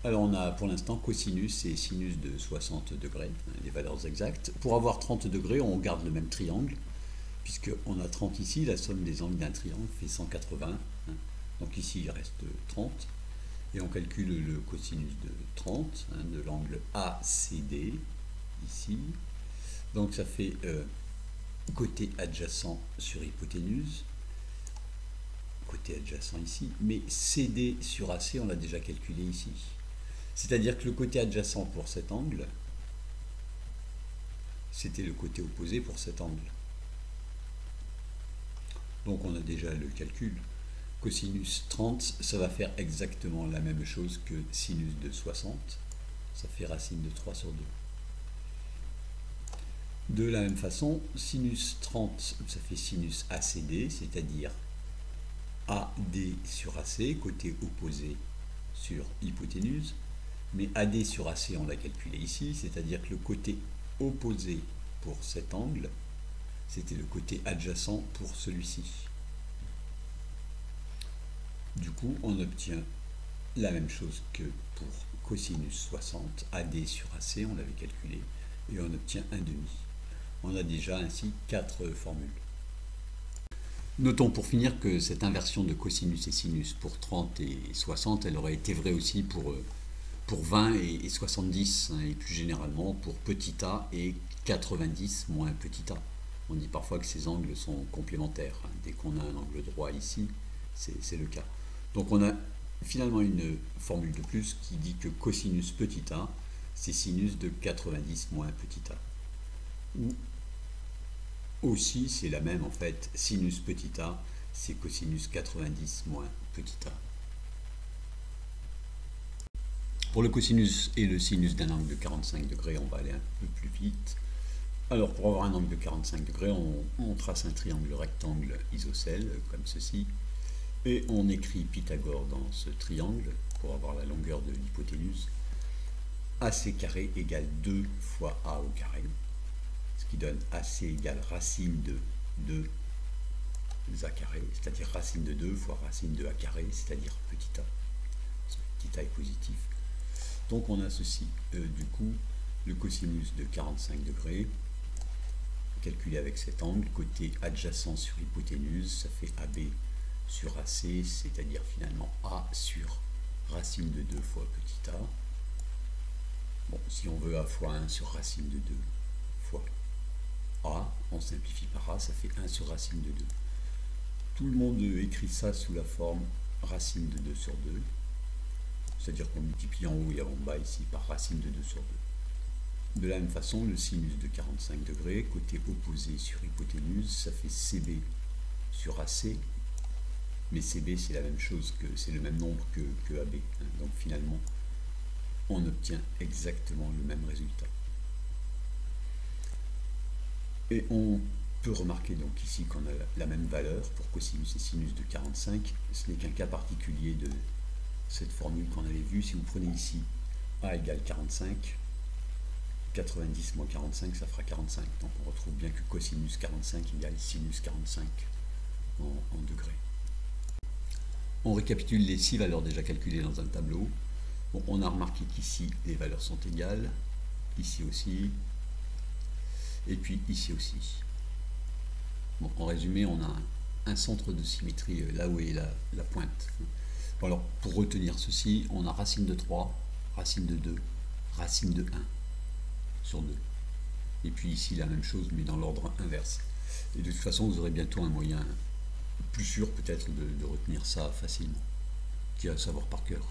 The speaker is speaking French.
Alors on a pour l'instant cosinus et sinus de 60 degrés, les valeurs exactes. Pour avoir 30 degrés, on garde le même triangle, puisqu'on a 30 ici, la somme des angles d'un triangle fait 180. Donc ici il reste 30. Et on calcule le cosinus de 30, de l'angle ACD, ici. Donc ça fait côté adjacent sur hypoténuse, côté adjacent ici, mais CD sur AC, on l'a déjà calculé ici. C'est-à-dire que le côté adjacent pour cet angle, c'était le côté opposé pour cet angle. Donc on a déjà le calcul. Cosinus 30, ça va faire exactement la même chose que sinus de 60. Ça fait racine de 3 sur 2. De la même façon, sinus 30, ça fait sinus ACD, c'est-à-dire AD sur AC, côté opposé sur hypoténuse. Mais AD sur AC, on l'a calculé ici, c'est-à-dire que le côté opposé pour cet angle, c'était le côté adjacent pour celui-ci. Du coup, on obtient la même chose que pour cosinus 60, AD sur AC, on l'avait calculé, et on obtient 1,5. On a déjà ainsi 4 formules. Notons pour finir que cette inversion de cosinus et sinus pour 30 et 60, elle aurait été vraie aussi pour 20 et 70, et plus généralement pour petit a et 90 moins petit a. On dit parfois que ces angles sont complémentaires. Dès qu'on a un angle droit ici, c'est le cas. Donc on a finalement une formule de plus qui dit que cosinus petit a, c'est sinus de 90 moins petit a. Ou aussi, c'est la même en fait, sinus petit a, c'est cosinus 90 moins petit a. Pour le cosinus et le sinus d'un angle de 45 degrés, on va aller un peu plus vite. Alors pour avoir un angle de 45 degrés, on trace un triangle rectangle isocèle, comme ceci. Et on écrit Pythagore dans ce triangle, pour avoir la longueur de l'hypoténuse. AC carré égale 2 fois A au carré, ce qui donne AC égale racine de 2 A carré, c'est-à-dire racine de 2 fois racine de A carré, c'est-à-dire petit a. Petit a est positif. Donc on a ceci, du coup, le cosinus de 45 degrés, calculé avec cet angle, côté adjacent sur hypoténuse, ça fait AB sur AC, c'est-à-dire finalement A sur racine de 2 fois petit a. Bon, si on veut A fois 1 sur racine de 2 fois A, on simplifie par A, ça fait 1 sur racine de 2. Tout le monde écrit ça sous la forme racine de 2 sur 2, c'est-à-dire qu'on multiplie en haut et en bas ici par racine de 2 sur 2. De la même façon, le sinus de 45 degrés, côté opposé sur hypoténuse, ça fait CB sur AC, mais CB c'est la même chose, c'est le même nombre que AB. Donc finalement, on obtient exactement le même résultat. Et on peut remarquer donc ici qu'on a la même valeur pour cosinus et sinus de 45. Ce n'est qu'un cas particulier de cette formule qu'on avait vue. Si vous prenez ici A égale 45, 90 moins 45, ça fera 45. Donc on retrouve bien que cosinus 45 égale sinus 45 en degrés. On récapitule les 6 valeurs déjà calculées dans un tableau. Bon, on a remarqué qu'ici les valeurs sont égales, ici aussi, et puis ici aussi. Bon, en résumé, on a un centre de symétrie là où est la pointe. Bon, alors, pour retenir ceci, on a racine de 3, racine de 2, racine de 1 sur 2. Et puis ici, la même chose, mais dans l'ordre inverse. Et de toute façon, vous aurez bientôt un moyen plus sûr peut-être de retenir ça facilement, qui est à savoir par cœur.